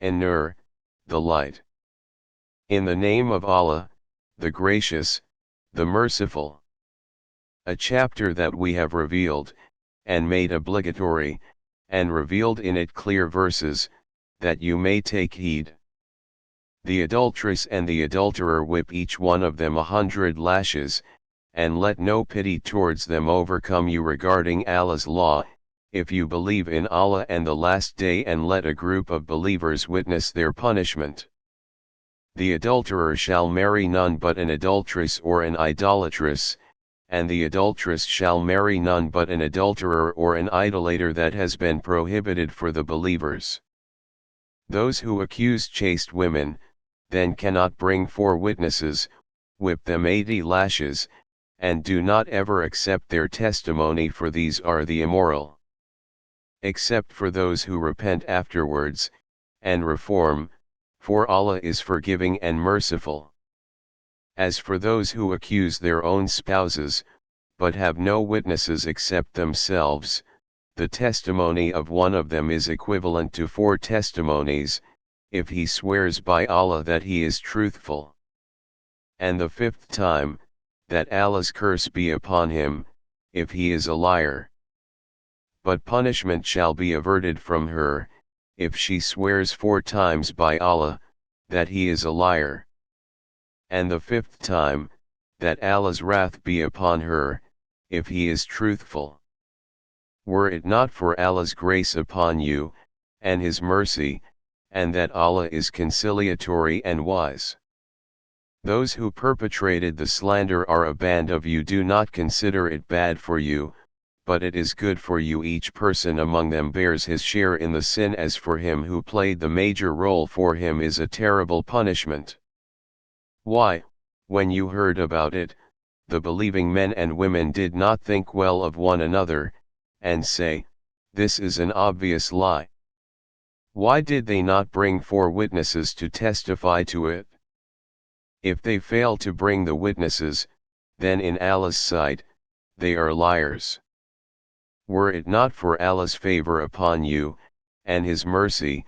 an-Nur, the light. In the name of Allah, the Gracious, the Merciful. A chapter that we have revealed, and made obligatory, and revealed in it clear verses, that you may take heed. The adulteress and the adulterer whip each one of them 100 lashes, and let no pity towards them overcome you regarding Allah's law, if you believe in Allah and the last day, and let a group of believers witness their punishment. The adulterer shall marry none but an adulteress or an idolatress, and the adulteress shall marry none but an adulterer or an idolater. That has been prohibited for the believers. Those who accuse chaste women, then cannot bring 4 witnesses, whip them 80 lashes, and do not ever accept their testimony, for these are the immoral. Except for those who repent afterwards, and reform, for Allah is forgiving and merciful. As for those who accuse their own spouses, but have no witnesses except themselves, the testimony of one of them is equivalent to 4 testimonies, if he swears by Allah that he is truthful. And the 5th time, that Allah's curse be upon him, if he is a liar. But punishment shall be averted from her, if she swears 4 times by Allah, that he is a liar. And the 5th time, that Allah's wrath be upon her, if he is truthful. Were it not for Allah's grace upon you, and His mercy, and that Allah is conciliatory and wise. Those who perpetrated the slander are a band of you. Do not consider it bad for you, but it is good for you. Each person among them bears his share in the sin. As for him who played the major role, for him is a terrible punishment. Why, when you heard about it, the believing men and women did not think well of one another, and say, "This is an obvious lie." Why did they not bring 4 witnesses to testify to it? If they fail to bring the witnesses, then in Allah's sight, they are liars. Were it not for Allah's favor upon you, and His mercy,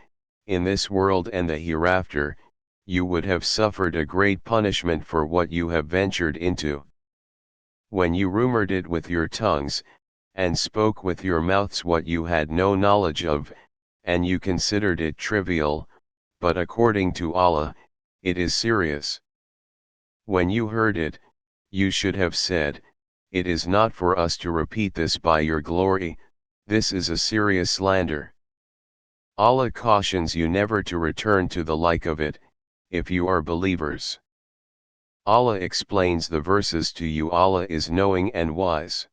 in this world and the hereafter, you would have suffered a great punishment for what you have ventured into. When you rumored it with your tongues, and spoke with your mouths what you had no knowledge of, and you considered it trivial, but according to Allah, it is serious. When you heard it, you should have said, "It is not for us to repeat this by your glory, this is a serious slander." Allah cautions you never to return to the like of it, if you are believers. Allah explains the verses to you. Allah is knowing and wise.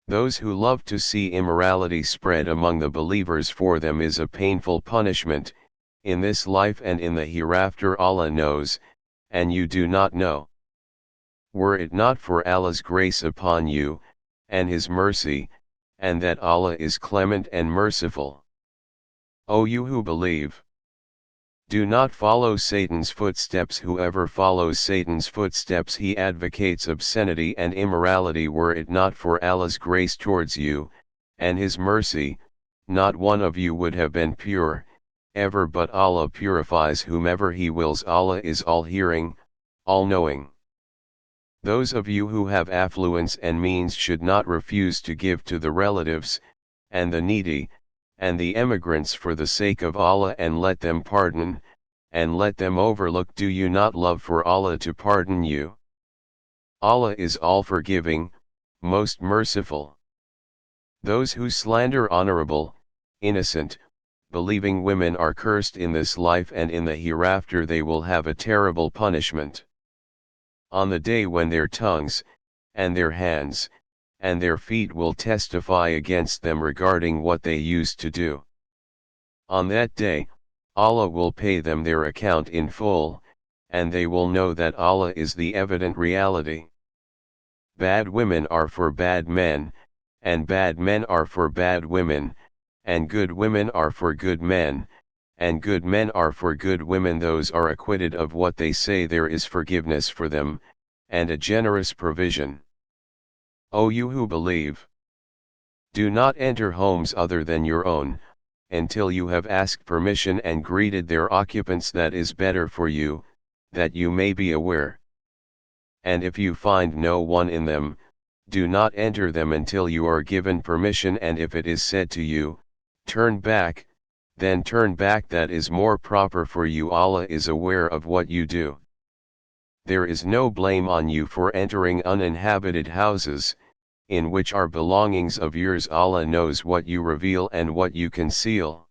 Those who love to see immorality spread among the believers, for them is a painful punishment, in this life and in the hereafter. Allah knows, and you do not know. Were it not for Allah's grace upon you, and His mercy, and that Allah is clement and merciful. O you who believe! Do not follow Satan's footsteps. Whoever follows Satan's footsteps, he advocates obscenity and immorality. Were it not for Allah's grace towards you, and His mercy, not one of you would have been pure, ever, but Allah purifies whomever He wills. Allah is all-hearing, all-knowing. Those of you who have affluence and means should not refuse to give to the relatives, and the needy, and the emigrants for the sake of Allah, and let them pardon, and let them overlook. Do you not love for Allah to pardon you? Allah is all-forgiving, most merciful. Those who slander honorable, innocent, believing women are cursed in this life, and in the hereafter they will have a terrible punishment. On the day when their tongues, and their hands, and their feet will testify against them regarding what they used to do. On that day, Allah will pay them their account in full, and they will know that Allah is the evident reality. Bad women are for bad men, and bad men are for bad women, and good women are for good men, and good men are for good women. Those are acquitted of what they say. There is forgiveness for them, and a generous provision. O you who believe! Do not enter homes other than your own, until you have asked permission and greeted their occupants. That is better for you, that you may be aware. And if you find no one in them, do not enter them until you are given permission, and if it is said to you, turn back, then turn back. That is more proper for you. Allah is aware of what you do. There is no blame on you for entering uninhabited houses, in which are belongings of yours. Allah knows what you reveal and what you conceal.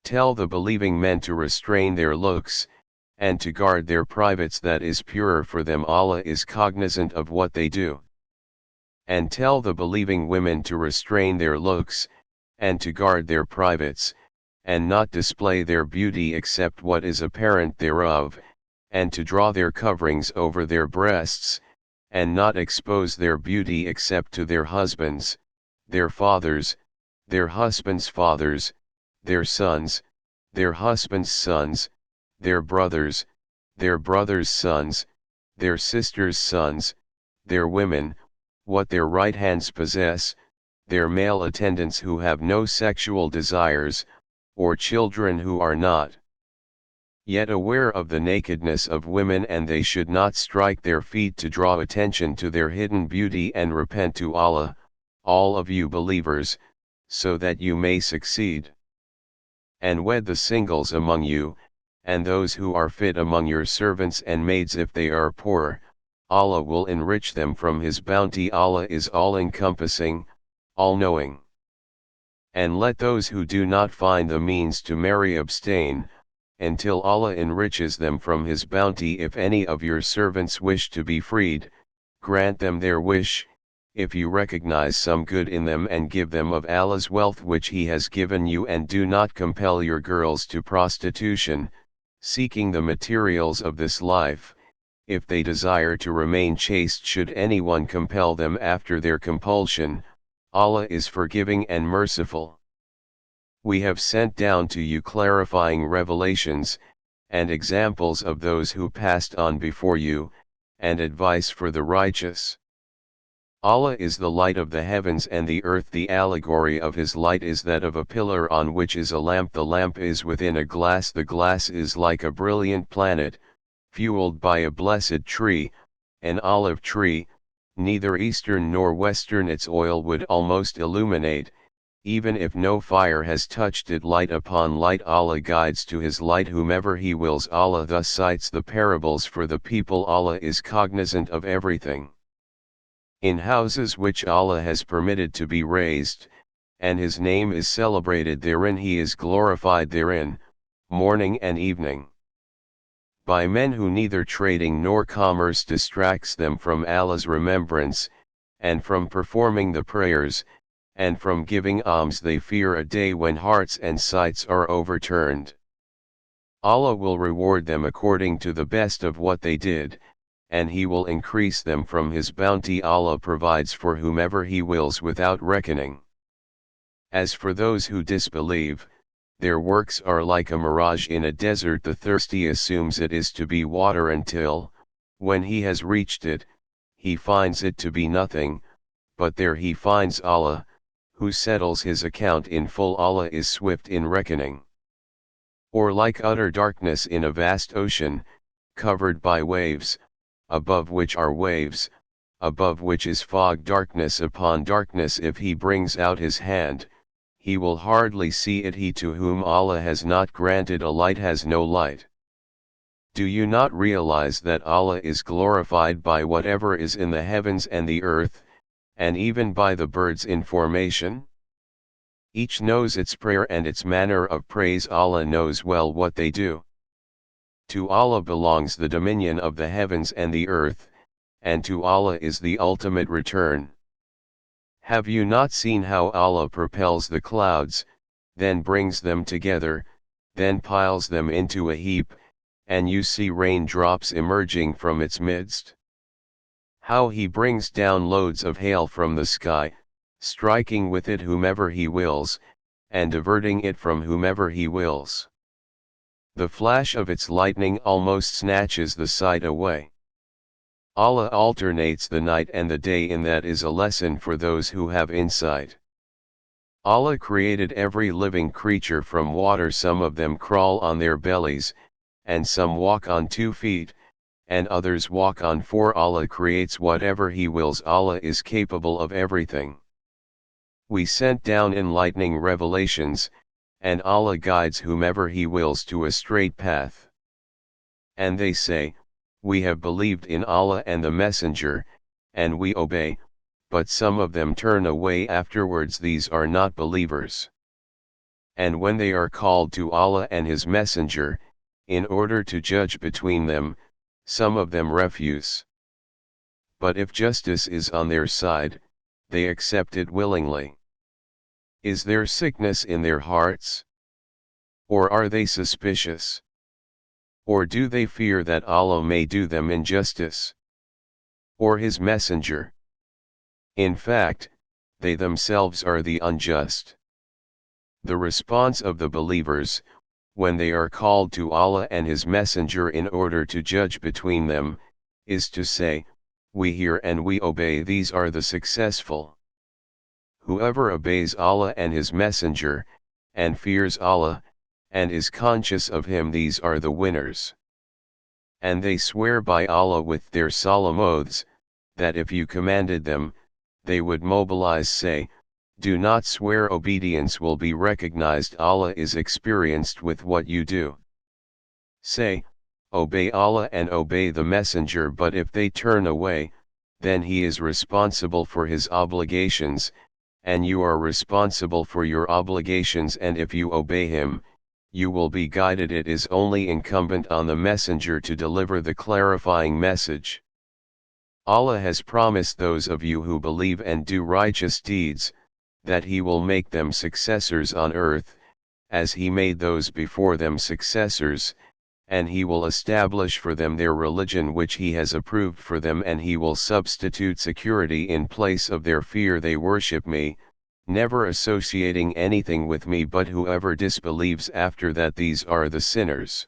Tell the believing men to restrain their looks, and to guard their privates. That is purer for them. Allah is cognizant of what they do. And tell the believing women to restrain their looks, and to guard their privates, and not display their beauty except what is apparent thereof, and to draw their coverings over their breasts, and not expose their beauty except to their husbands, their fathers, their husbands' fathers, their sons, their husbands' sons, their brothers' sons, their sisters' sons, their women, what their right hands possess, their male attendants who have no sexual desires, or children who are not yet aware of the nakedness of women, and they should not strike their feet to draw attention to their hidden beauty, and repent to Allah, all of you believers, so that you may succeed. And wed the singles among you, and those who are fit among your servants and maids. If they are poor, Allah will enrich them from His bounty. Allah is all-encompassing, all-knowing. And let those who do not find the means to marry abstain, until Allah enriches them from His bounty. If any of your servants wish to be freed, grant them their wish, if you recognize some good in them, and give them of Allah's wealth which He has given you. And do not compel your girls to prostitution, seeking the materials of this life. If they desire to remain chaste, should anyone compel them after their compulsion, Allah is forgiving and merciful. We have sent down to you clarifying revelations, and examples of those who passed on before you, and advice for the righteous. Allah is the light of the heavens and the earth. The allegory of His light is that of a pillar on which is a lamp. The lamp is within a glass. The glass is like a brilliant planet, fueled by a blessed tree, an olive tree, neither eastern nor western. Its oil would almost illuminate, even if no fire has touched it. Light upon light. Allah guides to His light whomever He wills. Allah thus cites the parables for the people. Allah is cognizant of everything. In houses which Allah has permitted to be raised, and His name is celebrated therein, He is glorified therein, morning and evening. By men who neither trading nor commerce distracts them from Allah's remembrance, and from performing the prayers, and from giving alms. They fear a day when hearts and sights are overturned. Allah will reward them according to the best of what they did, and He will increase them from His bounty. Allah provides for whomever He wills without reckoning. As for those who disbelieve, their works are like a mirage in a desert. The thirsty assumes it is to be water until, when he has reached it, he finds it to be nothing, but there he finds Allah, who settles his account in full. Allah is swift in reckoning. Or like utter darkness in a vast ocean, covered by waves, above which are waves, above which is fog. Darkness upon darkness. If He brings out His hand, He will hardly see it. He to whom Allah has not granted a light has no light. Do you not realize that Allah is glorified by whatever is in the heavens and the earth, and even by the birds in formation? Each knows its prayer and its manner of praise. Allah knows well what they do. To Allah belongs the dominion of the heavens and the earth, and to Allah is the ultimate return. Have you not seen how Allah propels the clouds, then brings them together, then piles them into a heap, and you see raindrops emerging from its midst? How He brings down loads of hail from the sky, striking with it whomever He wills, and diverting it from whomever He wills. The flash of its lightning almost snatches the sight away. Allah alternates the night and the day, and that is a lesson for those who have insight. Allah created every living creature from water. Some of them crawl on their bellies, and some walk on 2 feet, and others walk on 4. Allah creates whatever He wills. Allah is capable of everything. We sent down enlightening revelations, and Allah guides whomever He wills to a straight path. And they say, we have believed in Allah and the Messenger, and we obey, but some of them turn away afterwards. These are not believers. And when they are called to Allah and His Messenger, in order to judge between them, some of them refuse. But if justice is on their side, they accept it willingly. Is there sickness in their hearts? Or are they suspicious? Or do they fear that Allah may do them injustice? Or His Messenger? In fact, they themselves are the unjust. The response of the believers, when they are called to Allah and His Messenger in order to judge between them, is to say, we hear and we obey. These are the successful. Whoever obeys Allah and His Messenger, and fears Allah, and is conscious of Him, these are the winners. And they swear by Allah with their solemn oaths, that if you commanded them, they would mobilize. Say, do not swear. Obedience will be recognized. Allah is experienced with what you do. Say, obey Allah and obey the Messenger. But if they turn away, then He is responsible for His obligations, and you are responsible for your obligations. And if you obey Him, you will be guided. It is only incumbent on the Messenger to deliver the clarifying message. Allah has promised those of you who believe and do righteous deeds, that He will make them successors on earth, as He made those before them successors, and He will establish for them their religion which He has approved for them, and He will substitute security in place of their fear. They worship Me, never associating anything with Me, but whoever disbelieves after that, these are the sinners.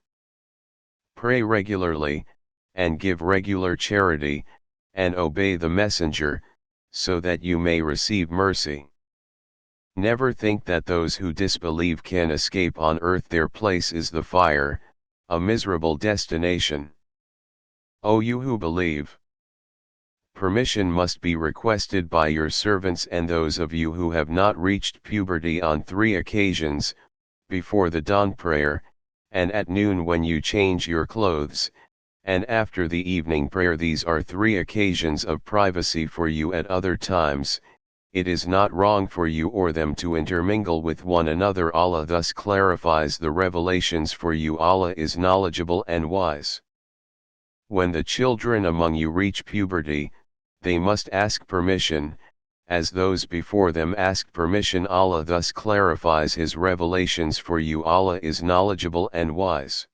Pray regularly, and give regular charity, and obey the Messenger, so that you may receive mercy. Never think that those who disbelieve can escape on earth. Their place is the fire, a miserable destination. O you who believe! Permission must be requested by your servants and those of you who have not reached puberty on 3 occasions, before the dawn prayer, and at noon when you change your clothes, and after the evening prayer. These are 3 occasions of privacy for you. At other times, it is not wrong for you or them to intermingle with one another. Allah thus clarifies the revelations for you. Allah is knowledgeable and wise. When the children among you reach puberty, they must ask permission, as those before them asked permission. Allah thus clarifies His revelations for you. Allah is knowledgeable and wise.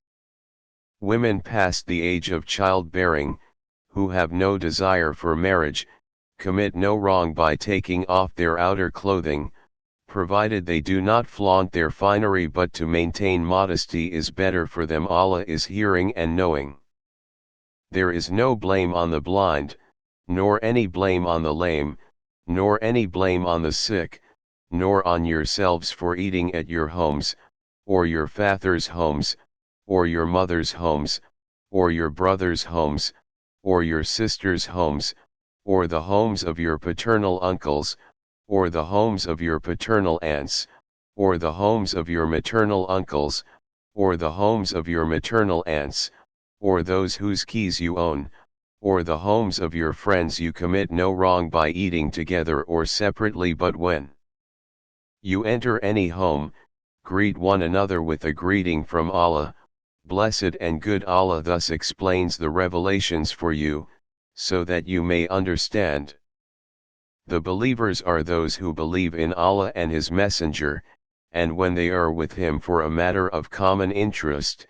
Women past the age of childbearing, who have no desire for marriage, commit no wrong by taking off their outer clothing, provided they do not flaunt their finery, but to maintain modesty is better for them. Allah is hearing and knowing. There is no blame on the blind, nor any blame on the lame, nor any blame on the sick, nor on yourselves for eating at your homes, or your father's homes, or your mother's homes, or your brother's homes, or your sister's homes, or the homes of your paternal uncles, or the homes of your paternal aunts, or the homes of your maternal uncles, or the homes of your maternal aunts, or those whose keys you own, or the homes of your friends. You commit no wrong by eating together or separately, but when you enter any home, greet one another with a greeting from Allah, blessed and good. Allah thus explains the revelations for you, so that you may understand. The believers are those who believe in Allah and His Messenger, and when they are with Him for a matter of common interest,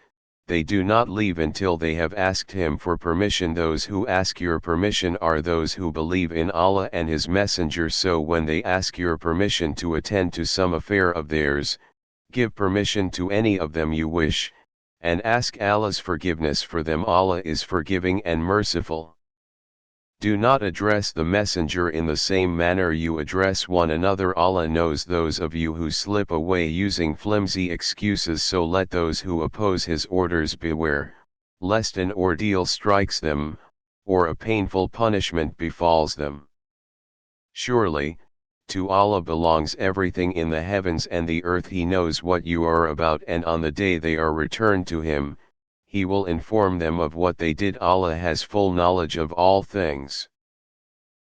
they do not leave until they have asked Him for permission. Those who ask your permission are those who believe in Allah and His Messenger. So when they ask your permission to attend to some affair of theirs, give permission to any of them you wish, and ask Allah's forgiveness for them. Allah is forgiving and merciful. Do not address the messenger in the same manner you address one another. Allah knows those of you who slip away using flimsy excuses, so let those who oppose his orders beware, lest an ordeal strikes them, or a painful punishment befalls them. Surely, to Allah belongs everything in the heavens and the earth. He knows what you are about, and on the day they are returned to him, he will inform them of what they did. Allah has full knowledge of all things.